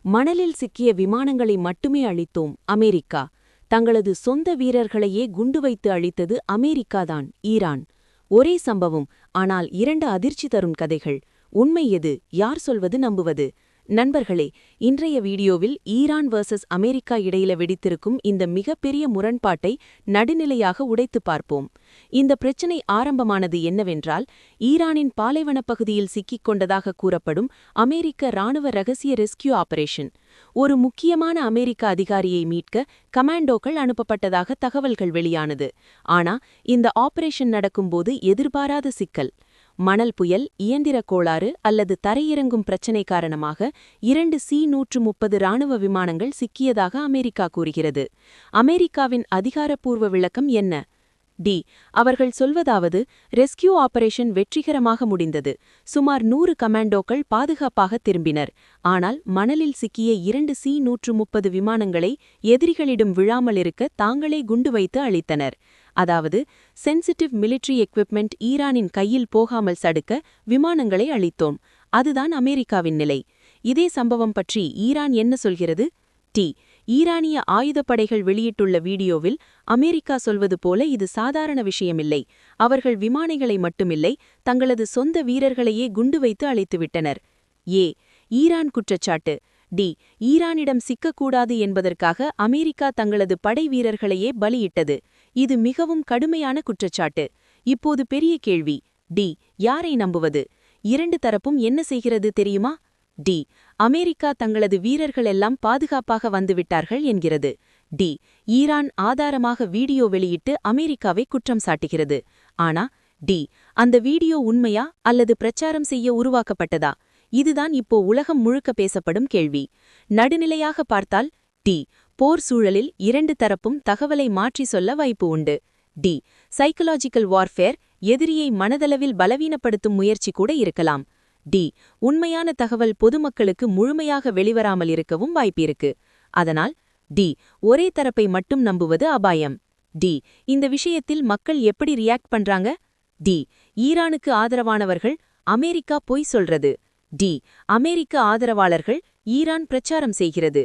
மணலில் சிக்கிய விமானங்களை மட்டுமே அழித்தோம் அமெரிக்கா. தங்களது சொந்த வீரர்களையே குண்டு வைத்து அழித்தது அமெரிக்காதான். ஈரான். ஒரே சம்பவம், ஆனால் இரண்டு அதிர்ச்சி தரும் கதைகள். உண்மை எது? யார் சொல்வது நம்புவது? நண்பர்களே, இன்றைய வீடியோவில் ஈரான் வர்சஸ் அமெரிக்கா இடையில வெடித்திருக்கும் இந்த மிகப்பெரிய முரண்பாட்டை நடுநிலையாக உடைத்துப் பார்ப்போம். இந்த பிரச்சினை ஆரம்பமானது என்னவென்றால், ஈரானின் பாலைவனப் பகுதியில் சிக்கிக் கொண்டதாக கூறப்படும் அமெரிக்க இராணுவ ரகசிய ரெஸ்கியூ ஆபரேஷன். ஒரு முக்கியமான அமெரிக்க அதிகாரியை மீட்க கமாண்டோக்கள் அனுப்பப்பட்டதாக தகவல்கள் வெளியானது. ஆனா, இந்த ஆபரேஷன் நடக்கும்போது எதிர்பாராத சிக்கல். மணல் புயல், இயந்திர கோளாறு அல்லது தரையிறங்கும் பிரச்சினை காரணமாக 2 C-130 இராணுவ விமானங்கள் சிக்கியதாக அமெரிக்கா கூறுகிறது. அமெரிக்காவின் அதிகாரப்பூர்வ விளக்கம் என்ன? அவர்கள் சொல்வதாவது, ரெஸ்கியூ ஆபரேஷன் வெற்றிகரமாக முடிந்தது. சுமார் 100 கமாண்டோக்கள் பாதுகாப்பாக திரும்பினர். ஆனால் மணலில் சிக்கிய 2 C-130 விமானங்களை எதிரிகளிடம் விழாமல் இருக்க தாங்களே குண்டு வைத்து அழித்தனர். அதாவது, சென்சிட்டிவ் மிலிட்டரி எக்விப்மெண்ட் ஈரானின் கையில் போகாமல் தடுக்க விமானங்களை அழித்தோம். அதுதான் அமெரிக்காவின் நிலை. இதே சம்பவம் பற்றி ஈரான் என்ன சொல்கிறது? ஈரானிய ஆயுதப்படைகள் வெளியிட்டுள்ள வீடியோவில் அமெரிக்கா சொல்வது போல இது சாதாரண விஷயமில்லை. அவர்கள் விமானிகளை மட்டுமில்லை, தங்களது சொந்த வீரர்களையே குண்டு வைத்து அழித்துவிட்டனர். ஈரான் குற்றச்சாட்டு. ஈரானிடம் சிக்கக்கூடாது என்பதற்காக அமெரிக்கா தங்களது படை வீரர்களையே பலியிட்டது. இது மிகவும் கடுமையான குற்றச்சாட்டு. இப்போது பெரிய கேள்வி, யாரை நம்புவது? இரண்டு தரப்பும் என்ன செய்கிறது தெரியுமா? அமெரிக்கா தங்களது வீரர்கள் எல்லாம் பாதுகாப்பாக வந்துவிட்டார்கள் என்கிறது. ஈரான் ஆதாரமாக வீடியோ வெளியிட்டு அமெரிக்காவை குற்றம் சாட்டுகிறது. ஆனா அந்த வீடியோ உண்மையா அல்லது பிரச்சாரம் செய்ய உருவாக்கப்பட்டதா? இதுதான் இப்போ உலகம் முழுக்க பேசப்படும் கேள்வி. நடுநிலையாக பார்த்தால் போர் சூழலில் இரண்டு தரப்பும் தகவலை மாற்றி சொல்ல வாய்ப்பு உண்டு. சைக்கலாஜிக்கல் வார்ஃபேர், எதிரியை மனதளவில் பலவீனப்படுத்தும் முயற்சி கூட இருக்கலாம். உண்மையான தகவல் பொதுமக்களுக்கு முழுமையாக வெளிவராமல் இருக்கவும் வாய்ப்பிருக்கு. அதனால் ஒரே தரப்பை மட்டும் நம்புவது அபாயம். இந்த விஷயத்தில் மக்கள் எப்படி ரியாக்ட் பண்றாங்க? ஈரானுக்கு ஆதரவானவர்கள் அமெரிக்கா பொய் சொல்றது. அமெரிக்க ஆதரவாளர்கள் ஈரான் பிரச்சாரம் செய்கிறது.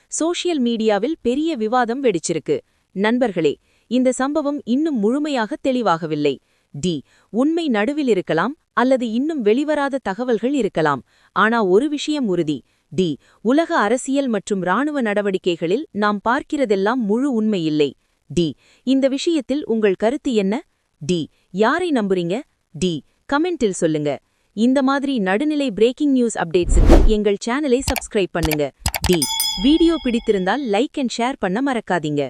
சோஷியல் மீடியாவில் பெரிய விவாதம் வெடிச்சிருக்கு. நண்பர்களே, இந்த சம்பவம் இன்னும் முழுமையாக தெளிவாகவில்லை. உண்மை நடுவில் இருக்கலாம் அல்லது இன்னும் வெளிவராத தகவல்கள் இருக்கலாம். ஆனா ஒரு விஷயம் உறுதி. உலக அரசியல் மற்றும் இராணுவ நடவடிக்கைகளில் நாம் பார்க்கிறதெல்லாம் முழு உண்மை இல்லை. இந்த விஷயத்தில் உங்கள் கருத்து என்ன? யாரை நம்புறீங்க? கமெண்டில் சொல்லுங்க. இந்த மாதிரி நடுநிலை பிரேக்கிங் நியூஸ் அப்டேட்ஸுக்கு எங்கள் சேனலை சப்ஸ்கிரைப் பண்ணுங்க. வீடியோ பிடித்திருந்தால் லைக் அண்ட் ஷேர் பண்ண மறக்காதீங்க.